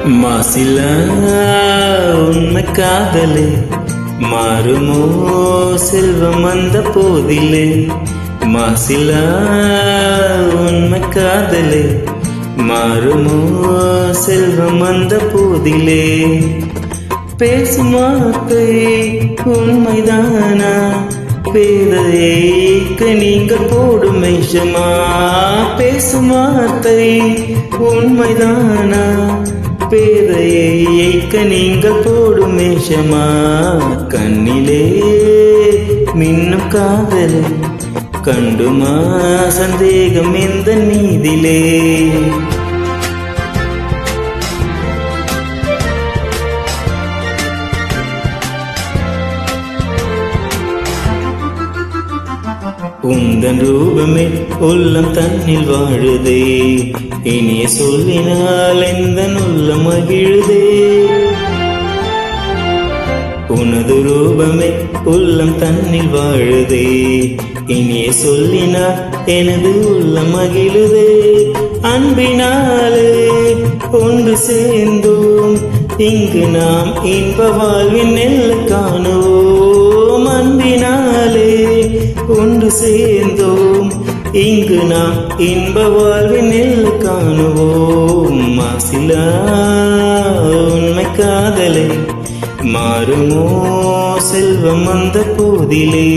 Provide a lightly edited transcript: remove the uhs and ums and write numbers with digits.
மாசிலா உண்மை காதலே மாறுமோ செல்வம் அந்த போதிலே. மாசிலா உண்மை காதலே மாறுமோ செல்வம் அந்த போதிலே. பேசும் வார்த்தை உண்மைதானா பேதைக்கு நீங்கள் போடும் விஷமா. பேசும் வார்த்தை உண்மைதானா பேதையைக்க நீங்கள் போடும் விஷமா. கண்ணிலே மின்னும் காதல் கண்டுமா சந்தேகம் எந்த நீதிலே. உந்தன் ரூபமே உள்ளம் தன்னில் வாழுதே. இனிய சொல்லினால் எந்த உள்ளம் மகிழுதே. உனது ரூபமே உள்ளம் தன்னில் வாழுதே. இனிய சொல்லினால் எனது உள்ளம் மகிழுதே. அன்பினாலே ஒன்று சேர்ந்தோம் இங்கு நாம் இன்ப வாழ்வின் நெல்ல காணுவோம். அன்பினாலே ஒன்று சேர்ந்தோம் இங்கு நாம் இன்ப வாழ்வின் நெல் காணுவோம். மாசிலா உண்மை காதலை மாறுமோ செல்வம் அந்த போதிலே.